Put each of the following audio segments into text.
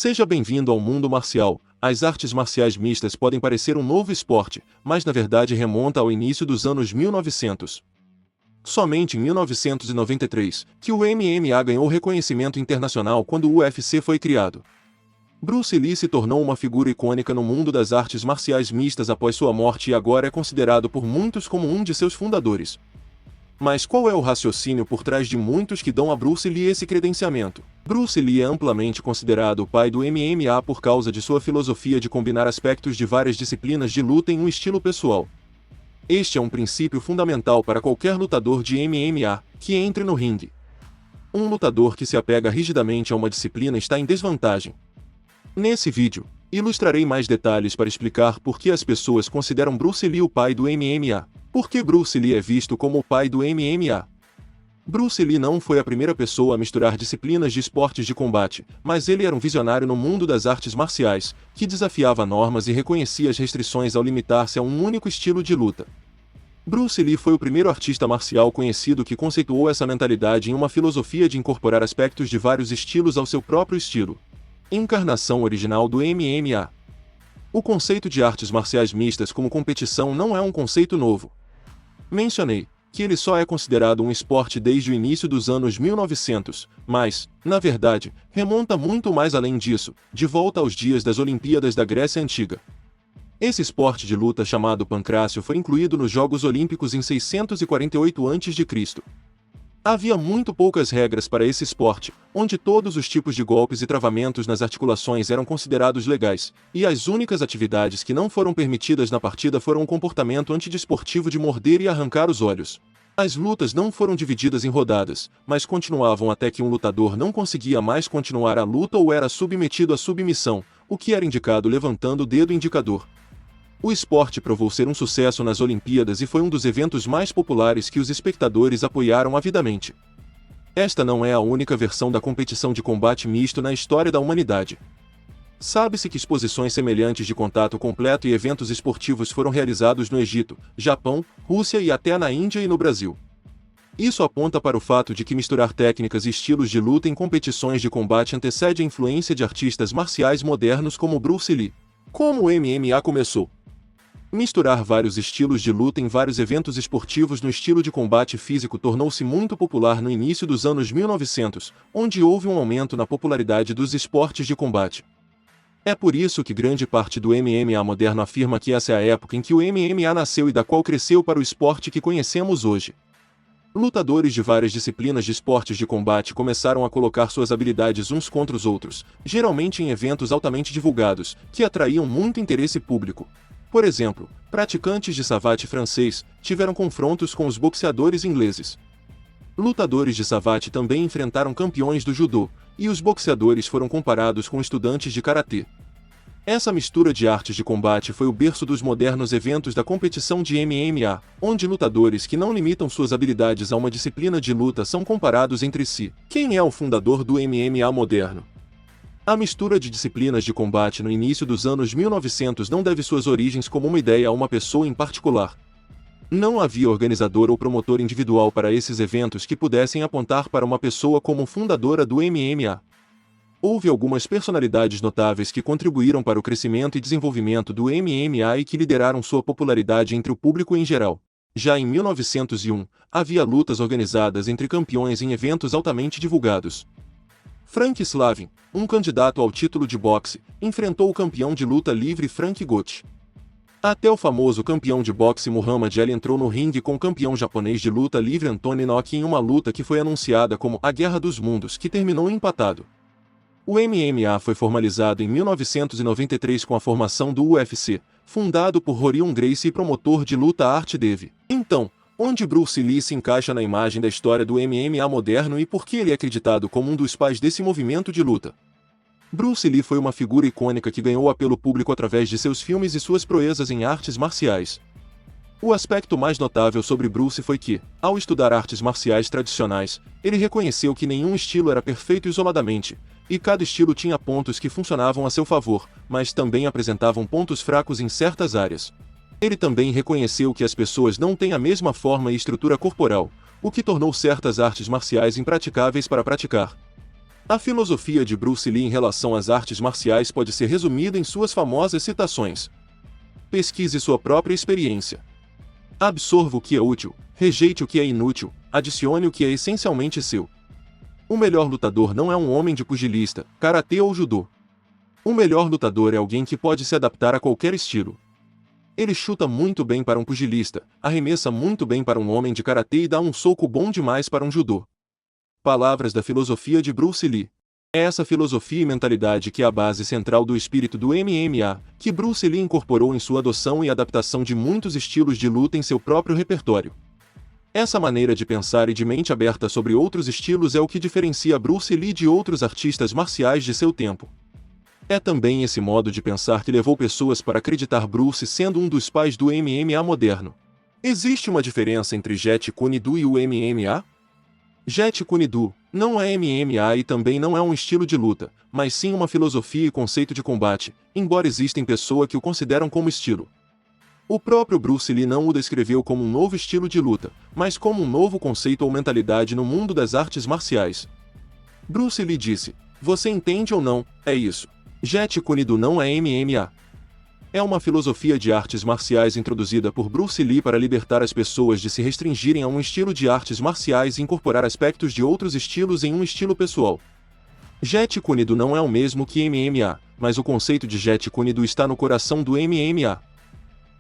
Seja bem-vindo ao mundo marcial. As artes marciais mistas podem parecer um novo esporte, mas na verdade remonta ao início dos anos 1900. Somente em 1993, que o MMA ganhou reconhecimento internacional quando o UFC foi criado. Bruce Lee se tornou uma figura icônica no mundo das artes marciais mistas após sua morte e agora é considerado por muitos como um de seus fundadores. Mas qual é o raciocínio por trás de muitos que dão a Bruce Lee esse credenciamento? Bruce Lee é amplamente considerado o pai do MMA por causa de sua filosofia de combinar aspectos de várias disciplinas de luta em um estilo pessoal. Este é um princípio fundamental para qualquer lutador de MMA que entre no ringue. Um lutador que se apega rigidamente a uma disciplina está em desvantagem. Nesse vídeo, ilustrarei mais detalhes para explicar por que as pessoas consideram Bruce Lee o pai do MMA. Por que Bruce Lee é visto como o pai do MMA? Bruce Lee não foi a primeira pessoa a misturar disciplinas de esportes de combate, mas ele era um visionário no mundo das artes marciais, que desafiava normas e reconhecia as restrições ao limitar-se a um único estilo de luta. Bruce Lee foi o primeiro artista marcial conhecido que conceituou essa mentalidade em uma filosofia de incorporar aspectos de vários estilos ao seu próprio estilo. Encarnação original do MMA. O conceito de artes marciais mistas como competição não é um conceito novo. Mencionei que ele só é considerado um esporte desde o início dos anos 1900, mas, na verdade, remonta muito mais além disso, de volta aos dias das Olimpíadas da Grécia Antiga. Esse esporte de luta chamado pancrácio foi incluído nos Jogos Olímpicos em 648 a.C. Havia muito poucas regras para esse esporte, onde todos os tipos de golpes e travamentos nas articulações eram considerados legais, e as únicas atividades que não foram permitidas na partida foram o comportamento antidesportivo de morder e arrancar os olhos. As lutas não foram divididas em rodadas, mas continuavam até que um lutador não conseguia mais continuar a luta ou era submetido à submissão, o que era indicado levantando o dedo indicador. O esporte provou ser um sucesso nas Olimpíadas e foi um dos eventos mais populares que os espectadores apoiaram avidamente. Esta não é a única versão da competição de combate misto na história da humanidade. Sabe-se que exposições semelhantes de contato completo e eventos esportivos foram realizados no Egito, Japão, Rússia e até na Índia e no Brasil. Isso aponta para o fato de que misturar técnicas e estilos de luta em competições de combate antecede a influência de artistas marciais modernos como Bruce Lee. Como o MMA começou? Misturar vários estilos de luta em vários eventos esportivos no estilo de combate físico tornou-se muito popular no início dos anos 1900, onde houve um aumento na popularidade dos esportes de combate. É por isso que grande parte do MMA moderno afirma que essa é a época em que o MMA nasceu e da qual cresceu para o esporte que conhecemos hoje. Lutadores de várias disciplinas de esportes de combate começaram a colocar suas habilidades uns contra os outros, geralmente em eventos altamente divulgados, que atraíam muito interesse público. Por exemplo, praticantes de savate francês tiveram confrontos com os boxeadores ingleses. Lutadores de savate também enfrentaram campeões do judô, e os boxeadores foram comparados com estudantes de karatê. Essa mistura de artes de combate foi o berço dos modernos eventos da competição de MMA, onde lutadores que não limitam suas habilidades a uma disciplina de luta são comparados entre si. Quem é o fundador do MMA moderno? A mistura de disciplinas de combate no início dos anos 1900 não deve suas origens como uma ideia a uma pessoa em particular. Não havia organizador ou promotor individual para esses eventos que pudessem apontar para uma pessoa como fundadora do MMA. Houve algumas personalidades notáveis que contribuíram para o crescimento e desenvolvimento do MMA e que lideraram sua popularidade entre o público em geral. Já em 1901, havia lutas organizadas entre campeões em eventos altamente divulgados. Frank Slavin, um candidato ao título de boxe, enfrentou o campeão de luta livre Frank Gotti. Até o famoso campeão de boxe Muhammad Ali entrou no ringue com o campeão japonês de luta livre Anthony Inoki em uma luta que foi anunciada como a Guerra dos Mundos, que terminou empatado. O MMA foi formalizado em 1993 com a formação do UFC, fundado por Rorion Gracie e promotor de luta Art Devi. Então, onde Bruce Lee se encaixa na imagem da história do MMA moderno e por que ele é acreditado como um dos pais desse movimento de luta? Bruce Lee foi uma figura icônica que ganhou apelo público através de seus filmes e suas proezas em artes marciais. O aspecto mais notável sobre Bruce foi que, ao estudar artes marciais tradicionais, ele reconheceu que nenhum estilo era perfeito isoladamente, e cada estilo tinha pontos que funcionavam a seu favor, mas também apresentavam pontos fracos em certas áreas. Ele também reconheceu que as pessoas não têm a mesma forma e estrutura corporal, o que tornou certas artes marciais impraticáveis para praticar. A filosofia de Bruce Lee em relação às artes marciais pode ser resumida em suas famosas citações. Pesquise sua própria experiência. Absorva o que é útil, rejeite o que é inútil, adicione o que é essencialmente seu. O melhor lutador não é um homem de pugilista, karatê ou judô. O melhor lutador é alguém que pode se adaptar a qualquer estilo. Ele chuta muito bem para um pugilista, arremessa muito bem para um homem de karatê e dá um soco bom demais para um judô. Palavras da filosofia de Bruce Lee. É essa filosofia e mentalidade que é a base central do espírito do MMA, que Bruce Lee incorporou em sua adoção e adaptação de muitos estilos de luta em seu próprio repertório. Essa maneira de pensar e de mente aberta sobre outros estilos é o que diferencia Bruce Lee de outros artistas marciais de seu tempo. É também esse modo de pensar que levou pessoas para acreditar Bruce sendo um dos pais do MMA moderno. Existe uma diferença entre Jeet Kune Do e o MMA? Jeet Kune Do não é MMA e também não é um estilo de luta, mas sim uma filosofia e conceito de combate, embora existem pessoas que o consideram como estilo. O próprio Bruce Lee não o descreveu como um novo estilo de luta, mas como um novo conceito ou mentalidade no mundo das artes marciais. Bruce Lee disse: "Você entende ou não, é isso. Jeet Kune Do não é MMA. É uma filosofia de artes marciais introduzida por Bruce Lee para libertar as pessoas de se restringirem a um estilo de artes marciais e incorporar aspectos de outros estilos em um estilo pessoal. Jeet Kune Do não é o mesmo que MMA, mas o conceito de Jeet Kune Do está no coração do MMA.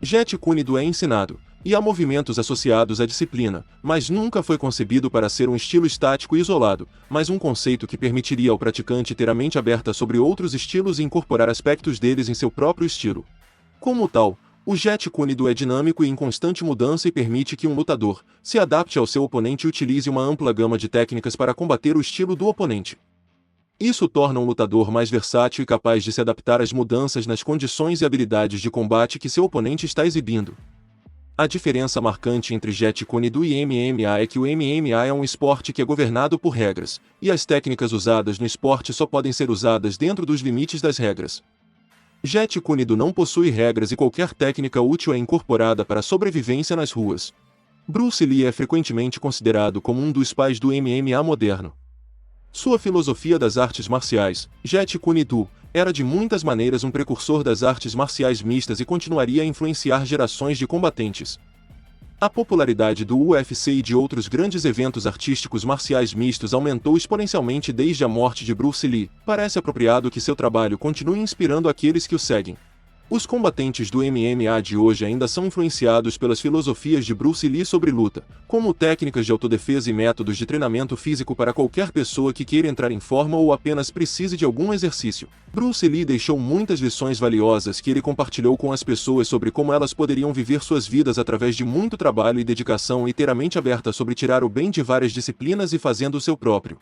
Jeet Kune Do é ensinado, e há movimentos associados à disciplina, mas nunca foi concebido para ser um estilo estático e isolado, mas um conceito que permitiria ao praticante ter a mente aberta sobre outros estilos e incorporar aspectos deles em seu próprio estilo. Como tal, o Jeet Kune Do é dinâmico e em constante mudança e permite que um lutador se adapte ao seu oponente e utilize uma ampla gama de técnicas para combater o estilo do oponente. Isso torna um lutador mais versátil e capaz de se adaptar às mudanças nas condições e habilidades de combate que seu oponente está exibindo. A diferença marcante entre Jeet Kune Do e MMA é que o MMA é um esporte que é governado por regras, e as técnicas usadas no esporte só podem ser usadas dentro dos limites das regras. Jeet Kune Do não possui regras e qualquer técnica útil é incorporada para a sobrevivência nas ruas. Bruce Lee é frequentemente considerado como um dos pais do MMA moderno. Sua filosofia das artes marciais, Jeet Kune Do, era de muitas maneiras um precursor das artes marciais mistas e continuaria a influenciar gerações de combatentes. A popularidade do UFC e de outros grandes eventos artísticos marciais mistos aumentou exponencialmente desde a morte de Bruce Lee. Parece apropriado que seu trabalho continue inspirando aqueles que o seguem. Os combatentes do MMA de hoje ainda são influenciados pelas filosofias de Bruce Lee sobre luta, como técnicas de autodefesa e métodos de treinamento físico para qualquer pessoa que queira entrar em forma ou apenas precise de algum exercício. Bruce Lee deixou muitas lições valiosas que ele compartilhou com as pessoas sobre como elas poderiam viver suas vidas através de muito trabalho e dedicação e ter a mente aberta sobre tirar o bem de várias disciplinas e fazendo o seu próprio.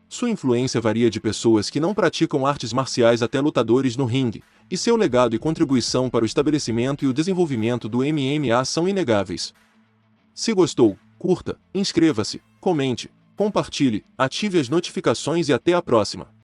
Sua influência varia de pessoas que não praticam artes marciais até lutadores no ringue, e seu legado e contribuição para o estabelecimento e o desenvolvimento do MMA são inegáveis. Se gostou, curta, inscreva-se, comente, compartilhe, ative as notificações e até a próxima.